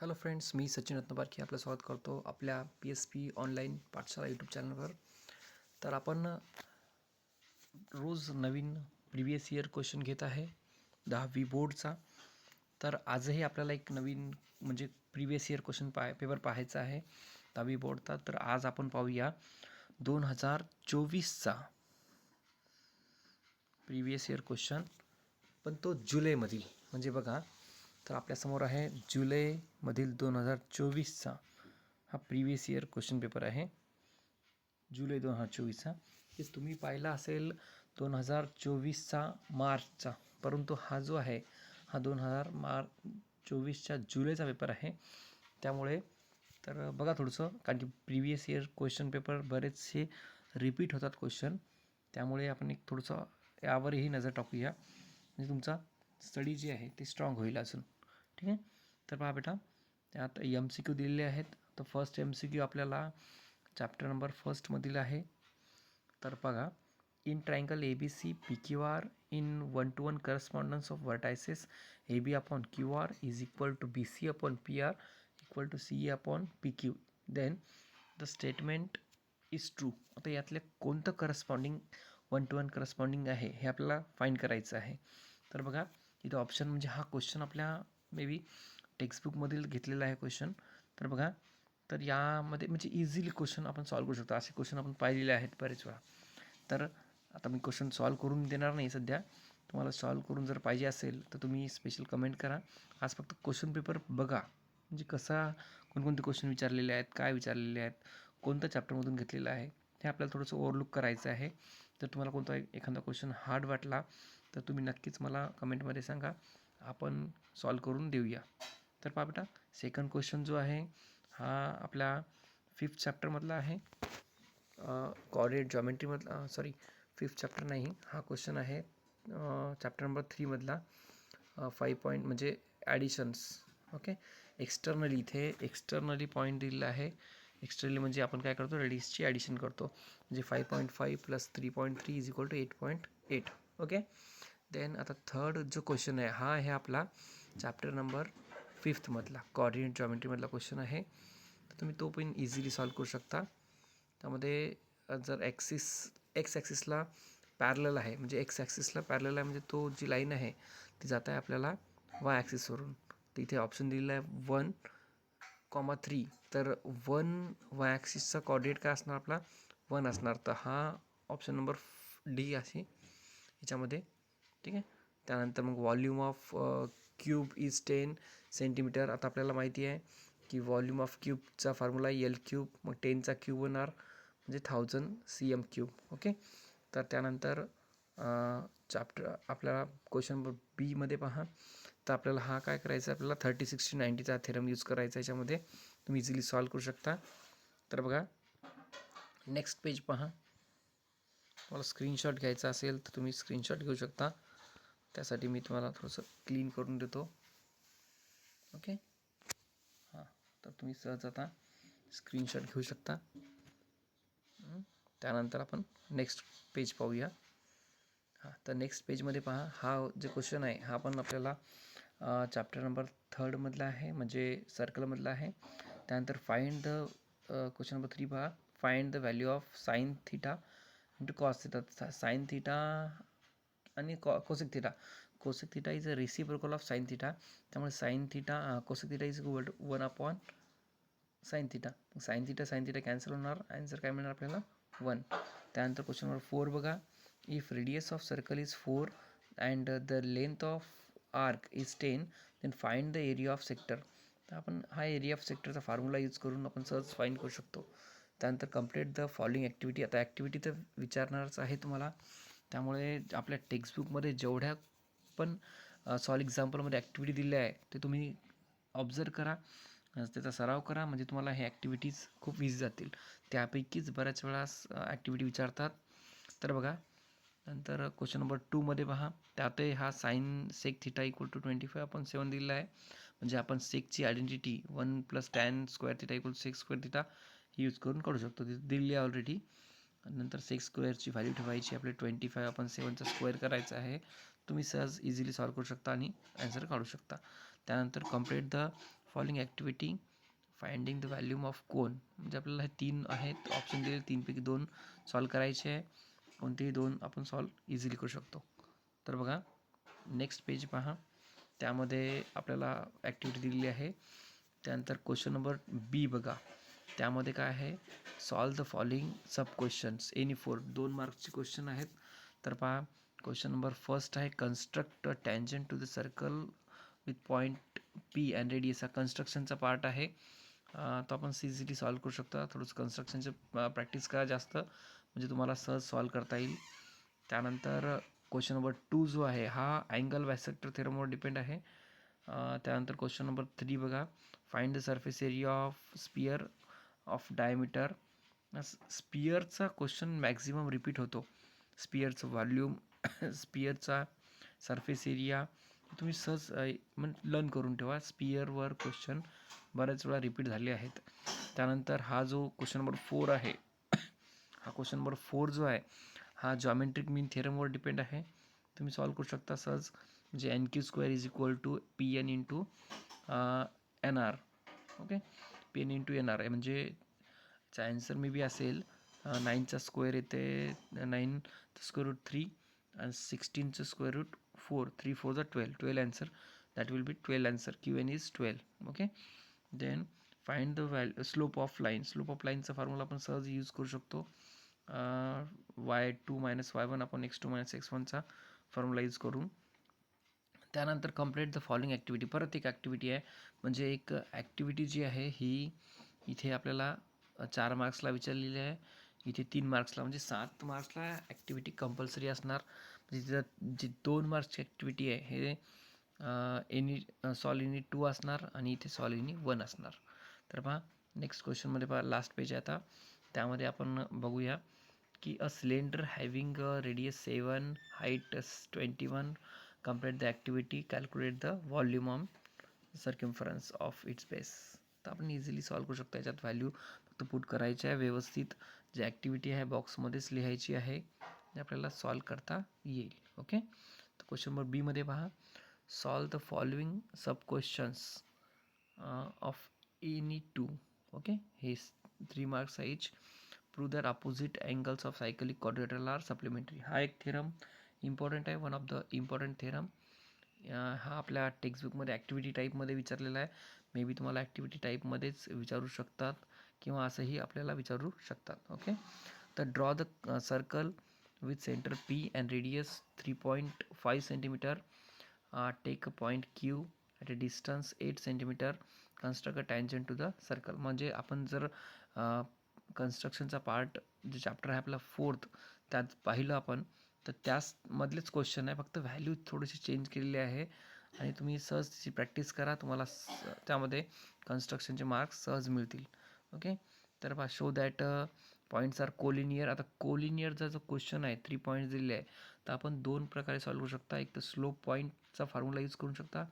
Hello friends, मी सचिन रत्नबारकी आपलं स्वागत करतो आपल्या PSP ऑनलाईन पाठशाला यूट्यूब चॅनलवर. तर आपण रोज नवीन प्रिवियस इयर क्वेश्चन घेत आहे 10वी बोर्डचा. तर आजही आपल्याला एक नवीन म्हणजे प्रिवियस इयर क्वेश्चन पेपर पाहायचा आहे 10वी बोर्डचा. तर आज आपण पाहूया 2024चा प्रिवियस इयर क्वेश्चन, पण तो जुलैमधील. म्हणजे बघा, तर आपल्यासमोर आहे जुलैमधील 2024चा हा प्रिवियस इयर क्वेश्चन पेपर आहे, जुलै 2024चा. हे तुम्ही पाहिला असेल 2024चा मार्चचा, परंतु हा जो आहे हा 2024च्या जुलैचा पेपर आहे. त्यामुळे तर बघा थोडंसं, कारण की प्रिवियस इयर क्वेश्चन पेपर बरेचसे रिपीट होतात क्वेश्चन, त्यामुळे आपण एक थोडंसं यावरही नजर टाकूया, म्हणजे तुमचा स्टडी जी आहे ती स्ट्रॉंग होईल अजून. ठीक आहे. तर पहा बेटा, त्यात MCQ दिलेले आहेत. तर फर्स्ट MCQ आपल्याला चॅप्टर नंबर फर्स्टमधील आहे. तर बघा, in triangle ABC PQR in 1-to-1 correspondence of vertices AB upon QR is equal to BC upon PR equal to CA upon PQ, then the statement is true. आता यातले कोणतं corresponding 1-to-1 corresponding आहे हे आपल्याला find करायचं आहे. तर बघा, इथं ऑप्शन म्हणजे हा क्वेश्चन आपल्या मे बी टेक्स्टबुकमधील घेतलेला आहे क्वेश्चन. तर बघा, तर यामध्ये म्हणजे इझिली क्वेश्चन आपण सॉल्व करू शकतो. असे क्वेश्चन आपण पाहिलेले आहेत बरेच वेळा. तर आता मी क्वेश्चन सॉल्व करून देणार नाही सध्या. तुम्हाला सॉल्व करून जर पाहिजे असेल तर तुम्ही स्पेशल कमेंट करा. आज फक्त क्वेश्चन पेपर बघा, म्हणजे कसा कोणकोणते क्वेश्चन विचारलेले आहेत, काय विचारलेले आहेत, कोणत्या चॅप्टरमधून घेतलेलं आहे, हे आपल्याला थोडंसं ओव्हरलुक करायचं आहे. जर तुम्हाला कोणता एखादा क्वेश्चन हार्ड वाटला तर तुम्ही नक्कीच मला कमेंटमध्ये सांगा, आपण सॉल्व करून देऊया. तर पहा बेटा, सेकंड क्वेश्चन जो आहे हा आपल्या 5th चॅप्टरमधला आहे, कोऑर्डिनेट जॉमेट्रीमधला. सॉरी, 5th चॅप्टर नाही, हा क्वेश्चन आहे चॅप्टर नंबर 3मधला. 5 पॉईंट म्हणजे ॲडिशन्स. ओके. एक्सटर्नली, इथे एक्सटर्नली पॉईंट दिलेला आहे. एक्सटर्नली म्हणजे आपण काय करतो, रेडियसची ॲडिशन करतो. म्हणजे 5.5 + 3.3 = 8.8. ओके. देन आता थर्ड जो क्वेश्चन आहे हा आहे आपला चॅप्टर नंबर 5thमधला कोऑर्डिनेट जॉमेट्रीमधला क्वेश्चन आहे. तर तुम्ही तो पण इझिली सॉल्व करू शकता. त्यामध्ये जर एक्स ॲक्सिसला पॅरलल आहे, म्हणजे एक्स ॲक्सिसला पॅरलल आहे, म्हणजे तो जी लाईन आहे ती जात आहे आपल्याला वाय ॲक्सिसवरून. तर इथे ऑप्शन दिलेला आहे 1,3. तर 1 वाय ॲक्सिसचा कोऑर्डिनेट काय असणार आपला 1 असणार. तर हा ऑप्शन नंबर D आहे ह्याच्यामध्ये. ठीक आहे. त्यानंतर मग volume of cube is 10 centimetre. आता आपल्याला माहिती आहे की व्हॉल्यूम ऑफ क्यूबचा फॉर्म्युला L3, मग 10चा क्यूब होणार म्हणजे 1000 cm3. ओके. तर त्यानंतर चॅप्टर आपल्याला क्वेश्चन नंबर Bमध्ये पहा. तर आपल्याला हा काय करायचा आहे, आपल्याला 30, 60, 90चा थेरम यूज करायचा आहे. याच्यामध्ये तुम्ही इझिली सॉल्व करू शकता. तर बघा, नेक्स्ट पेज पहा. तुम्हाला स्क्रीनशॉट घ्यायचा असेल तर तुम्ही स्क्रीनशॉट घेऊ शकता. त्यासाठी मी तुम्हाला थोडंसं क्लीन करून देतो. ओके. हां, तर तुम्ही सहज आता स्क्रीनशॉट घेऊ शकता. त्यानंतर आपण नेक्स्ट पेज पाहूया. हां, तर नेक्स्ट पेजमध्ये पहा, हा जे क्वेश्चन आहे हा पण आपल्याला चॅप्टर नंबर 3मधला आहे, म्हणजे सर्कलमधला आहे. त्यानंतर फाइंड द क्वेश्चन नंबर 3 पहा. Find the value of sine theta into cos theta. Sign theta आणि cosec theta. Cosec theta is a reciprocal of sine theta. त्यामुळे sine theta cosec theta is equal to 1 sine theta. Sign थिटा कॅन्सल होणार, answer काय मिळणार आपल्याला 1. त्यानंतर question number 4 बघा. If radius of circle is 4 and the length of arc is 10 then find the area of sector. तर आपण हा एरिया ऑफ सेक्टरचा फॉर्म्युला यूज करून आपण सहज फाइंड करू शकतो. त्यानंतर कंप्लीट द फॉलोइंग ॲक्टिव्हिटी. आता ॲक्टिव्हिटी तर विचारणारच आहे तुम्हाला, त्यामुळे आपल्या टेक्स्टबुकमध्ये जेवढ्या पण सॉल्व एक्झाम्पलमध्ये ॲक्टिव्हिटी दिल्या आहे ते तुम्ही ऑब्झर्व करा, त्याचा सराव करा, म्हणजे तुम्हाला हे ॲक्टिव्हिटीज खूप इझी जातील. त्यापैकीच बऱ्याच वेळा ॲक्टिव्हिटी विचारतात. तर बघा, नंतर क्वेश्चन नंबर 2मध्ये पहा. त्यातही हा sine sec theta equal to 25/7 दिलेला आहे. म्हणजे आपण सेकची identity 1 + tan square theta equal sec square theta ही यूज करून काढू शकतो. ती दिली आहे ऑलरेडी. नंतर सेक स्क्वेअरची व्हॅल्यू ठेवायची, आपले 25/7चा स्क्वेअर करायचा आहे. तुम्ही सहज इझिली सॉल्व करू शकता आणि ॲन्सर काढू शकता. त्यानंतर complete the following activity finding the volume of cone, म्हणजे आपल्याला हे 3 आहेत ऑप्शन दिले, 3पैकी 2 सॉल्व करायचे आहे. कोणतेही 2 आपण सॉल्व इझिली करू शकतो. तर बघा नेक्स्ट पेज पहा, त्यामध्ये आपल्याला ॲक्टिव्हिटी दिलेली आहे. त्यानंतर क्वेश्चन नंबर बी बघा, त्यामध्ये काय आहे, solve the following sub questions any 4, 2 मार्क्सचे क्वेश्चन आहेत. तर पहा क्वेश्चन नंबर फर्स्ट आहे, construct a tangent to the circle with point P and radius. हा कन्स्ट्रक्शनचा पार्ट आहे. तो आपण इझिली सॉल्व करू शकता. थोडंसं कन्स्ट्रक्शनचं प्रॅक्टिस करा जास्त, म्हणजे तुम्हाला सहज सॉल्व करता येईल. त्यानंतर क्वेश्चन नंबर 2 जो आहे हा अँगल बायसेक्टर थेरमवर डिपेंड आहे. त्यानंतर क्वेश्चन नंबर 3 बघा, find the surface area of sphere of diameter. स्पियरचा क्वेश्चन मॅक्झिमम रिपीट होतो. स्पियरचं व्हॉल्यूम, स्पियरचा सरफेस एरिया तुम्ही सहज लर्न करून ठेवा. स्पियरवर क्वेश्चन बऱ्याच वेळा रिपीट झाले आहेत. त्यानंतर हा जो क्वेश्चन नंबर 4 आहे, हा क्वेश्चन नंबर 4 जो आहे हा जॉमेट्रिक मीन थेरमवर डिपेंड आहे. तुम्ही सॉल्व करू शकता सहज, म्हणजे NQ² is equal to PN into NR. Okay, PN into NR आहे, म्हणजे याचा ॲन्सर मे बी असेल 9चा स्क्वेअर येते 9 स्क्वेअर रूट 3 आणि 16चं square route 4, 3 4 12 answer. That will be 12 answer. QN is 12. Okay, then find the value slope of line. Slope of lineचा formula आपण सहज use करू शकतो. y2 - y1 आपण x2 - x1चा फॉर्म्युला यूज करून. त्यानंतर कंप्लीट द फॉलोइंग ॲक्टिव्हिटी. परत एक ॲक्टिव्हिटी आहे, म्हणजे एक ॲक्टिव्हिटी जी आहे ही इथे आपल्याला 4 मार्क्सला विचारलेली आहे, इथे 3 मार्क्सला, म्हणजे 7 मार्क्सला ॲक्टिव्हिटी कंपल्सरी असणार. म्हणजे तिथं जी 2 मार्क्सची ॲक्टिव्हिटी आहे हे एनी सॉल्व एनी 2 असणार आणि इथे सॉल्व एनी 1 असणार. तर पहा नेक्स्ट क्वेश्चनमध्ये पहा, लास्ट पेज आहे आता, त्यामध्ये आपण बघूया की a cylinder having radius 7, height 21, complete the activity, calculate the volume on circumference of its base. तर आपण इझिली सॉल्व करू शकतो. याच्यात व्हॅल्यू फक्त पुट करायची आहे व्यवस्थित, जी ॲक्टिव्हिटी आहे बॉक्समध्येच लिहायची आहे, जे आपल्याला सॉल्व करता येईल. ओके, तर क्वेश्चन नंबर बीमध्ये पहा, solve the following sub questions of any 2. Okay, हे 3 मार्क्स आहे each. Prove that opposite angles of cyclic quadrilateral are supplementary. हा एक थेरम इम्पॉर्टंट आहे, one of the important theorem. हा आपल्या टेक्स्टबुकमध्ये ॲक्टिव्हिटी टाईपमध्ये विचारलेला आहे. मे बी तुम्हाला ॲक्टिव्हिटी टाईपमध्येच विचारू शकतात किंवा असंही आपल्याला विचारू शकतात. ओके, तर draw the circle with centre P and radius 3.5 centimetre. Take a point Q at a distance 8 centimetre. Construct a tangent to the circle. म्हणजे आपण जर कन्स्ट्रक्शनचा पार्ट जो चॅप्टर आहे आपला 4th त्यात पाहिलं आपण, तर त्यामधलेच क्वेश्चन आहे, फक्त व्हॅल्यू थोडीशी चेंज केलेली आहे आणि तुम्ही सहज त्याची प्रॅक्टिस करा, तुम्हाला त्यामध्ये कन्स्ट्रक्शनचे मार्क्स सहज मिळतील. ओके, तर पहा, show that points are collinear. आता कोलिनियरचा जो क्वेश्चन आहे 3 पॉईंट्स दिलेले आहे, तर आपण 2 प्रकारे सॉल्व करू शकता. एक तर स्लोप पॉईंटचा फॉर्म्युला यूज करू शकता,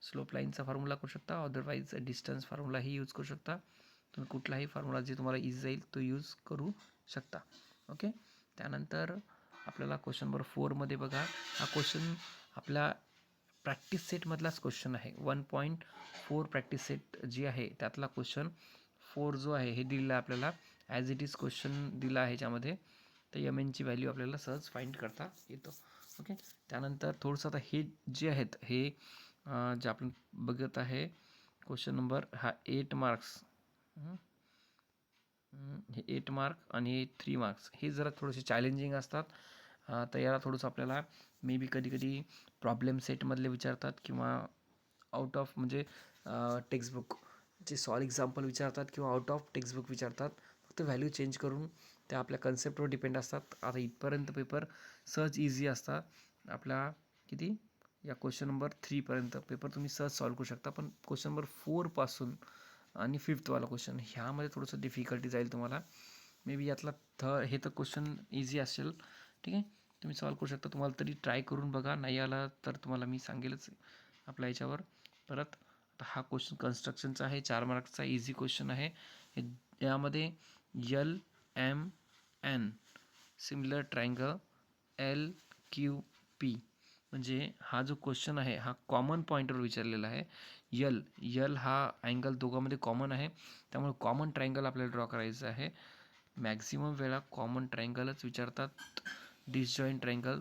स्लोप लाईनचा फॉर्म्युला करू शकता, अदरवाईज डिस्टन्स फॉर्म्युलाही यूज करू शकता. तुम्ही कुठलाही फॉर्म्युला जे तुम्हाला इझी जाईल तो यूज करू शकता. ओके, त्यानंतर आपल्याला क्वेश्चन नंबर 4मध्ये बघा, हा क्वेश्चन आपल्या प्रॅक्टिस सेटमधलाच क्वेश्चन आहे. 1.4 प्रॅक्टिस सेट जी आहे त्यातला क्वेश्चन 4 जो आहे हे दिलेला आहे आपल्याला, ॲज इट इज क्वेश्चन दिला आहे ह्याच्यामध्ये. तर MNची व्हॅल्यू आपल्याला सहज फाइंड करता येतो. ओके, त्यानंतर थोडंसं आता हे जे आहेत हे जे आपण बघत आहे क्वेश्चन नंबर हा 8 मार्क्स, हे 8 मार्क आणि 3 मार्क्स हे जरा थोडेसे चॅलेंजिंग असतात. तर याला थोडंसं आपल्याला मे बी कधी कधी प्रॉब्लेम सेटमधले विचारतात किंवा आउट ऑफ म्हणजे टेक्स्टबुक जे सॉल्व एक्झाम्पल विचारतात किंवा आउट ऑफ टेक्स्टबुक विचारतात. फक्त व्हॅल्यू चेंज करून त्या आपल्या कन्सेप्टवर डिपेंड असतात. आता इथपर्यंत पेपर सहज इझी असतात. आपला किती या क्वेश्चन नंबर 3पर्यंत पेपर तुम्ही सहज सॉल्व करू शकता. पण क्वेश्चन नंबर 4पासून आणि 5thवाला क्वेश्चन ह्यामध्ये थोडंसं डिफिकल्टी जाईल तुम्हाला. मे बी यातला हे तर क्वेश्चन इझी असेल. ठीक आहे, तुम्ही सॉल्व करू शकता. तुम्हाला तरी ट्राय करून बघा, नाही आला तर तुम्हाला मी सांगेलच आपल्या याच्यावर. परत आता हा क्वेश्चन कन्स्ट्रक्शनचा आहे, 4 मार्क्सचा इझी क्वेश्चन आहे. यामध्ये LMN सिमिलर ट्रायंगल LQP म्हणजे हा जो क्वेश्चन आहे हा कॉमन पॉईंटवर विचारलेला आहे. यल हा अँगल दोघांमध्ये कॉमन आहे, त्यामुळे कॉमन ट्रायंगल आपल्याला ड्रॉ करायचं आहे. मॅक्झिमम वेळा कॉमन ट्रायंगलच विचारतात, डिसजॉईंट ट्रायंगल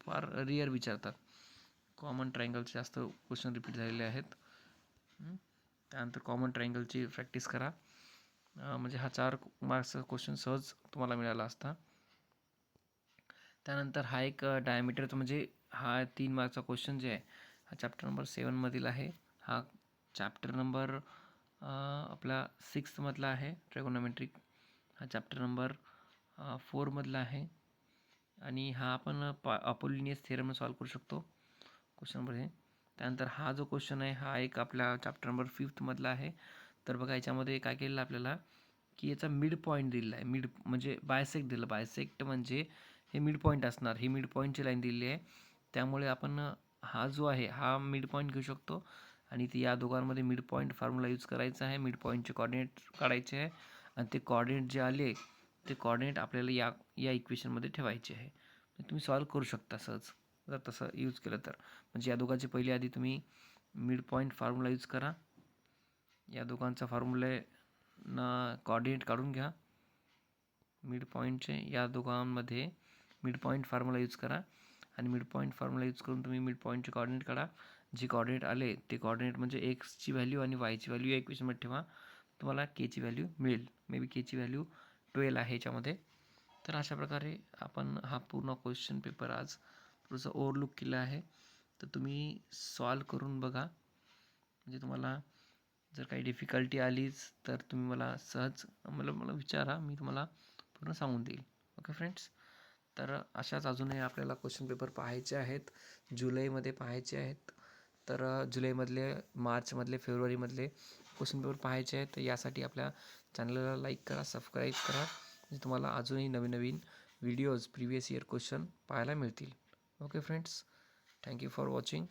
फार रिअर विचारतात. कॉमन ट्रायंगलचे जास्त क्वेश्चन रिपीट झालेले आहेत. त्यानंतर कॉमन ट्रायंगलची प्रॅक्टिस करा, म्हणजे हा 4 मार्क्सचा क्वेश्चन सहज तुम्हाला मिळाला असता. त्यानंतर हा एक डायमीटरचा म्हणजे हा 3 मार्कचा क्वेश्चन जे आहे हा चॅप्टर नंबर 7मधील आहे. हा चॅप्टर नंबर आपला 6मधला आहे. ट्रिगोनोमेट्रिक हा चॅप्टर नंबर 4मधला आहे. आणि हा आपण अपोलिनियस थेरम सॉल्व करू शकतो क्वेश्चन नंबर हे. त्यानंतर हा जो क्वेश्चन आहे हा एक आपला चॅप्टर नंबर 5मधला आहे. तर बघा याच्यामध्ये काय केलेलं आपल्याला की याचा मिड पॉईंट दिलेला आहे. मिड म्हणजे बायसेक्ट दिलं. बायसेक्ट म्हणजे हे मिड पॉईंट असणार. ही मिड पॉईंटची लाईन दिलेली आहे, त्यामुळे आपण हा जो आहे हा मिड पॉईंट घेऊ शकतो आणि ती या दोघांमध्ये मिड पॉईंट फॉर्म्युला यूज करायचा आहे. मिड पॉईंटचे कॉर्डिनेट काढायचे आहे आणि ते कॉर्डिनेट जे आले ते कॉर्डिनेट आपल्याला या इक्वेशनमध्ये ठेवायचे आहे. तुम्ही सॉल्व करू शकता सहज जर तसं यूज केलं तर. म्हणजे या दोघांची पहिली आधी तुम्ही मिड पॉईंट फॉर्म्युला यूज करा. या दोघांचा फॉर्म्युला कॉर्डिनेट काढून घ्या. मिड पॉईंटचे या दोघांमध्ये मिड पॉईंट फॉर्म्युला यूज करा आणि मिड पॉईंट फॉर्म्युला यूज करून तुम्ही मिड पॉईंटचे कॉर्डिनेट काढा. जे कॉर्डिनेट आले ते कॉर्डिनेट म्हणजे एक्सची व्हॅल्यू आणि वायची व्हॅल्यू या इक्वेशनमध्ये ठेवा. तुम्हाला केची व्हॅल्यू मिळेल. मे बी केची व्हॅल्यू 12 आहे याच्यामध्ये. तर अशा प्रकारे आपण हा पूर्ण क्वेश्चन पेपर आज थोडंसं ओव्हरलुक केलं आहे. तर तुम्ही सॉल्व करून बघा. म्हणजे तुम्हाला जर काही डिफिकल्टी आलीच तर तुम्ही मला सहज मला विचारा, मी तुम्हाला पूर्ण सांगून देईल. Okay friends. तर अशाच अजूनही आपल्याला क्वेश्चन पेपर पाहायचे आहेत, जुलैमध्ये पाहायचे आहेत. तर जुलैमधले, मार्चमधले, फेब्रुवारीमधले क्वेश्चन पेपर पाहायचे आहेत. तर यासाठी आपल्या चॅनलला लाईक करा, सबस्क्राईब करा, म्हणजे तुम्हाला अजूनही नवीन नवीन व्हिडिओज प्रिवियस इयर क्वेश्चन पाहायला मिळतील. Okay friends, thank you for watching.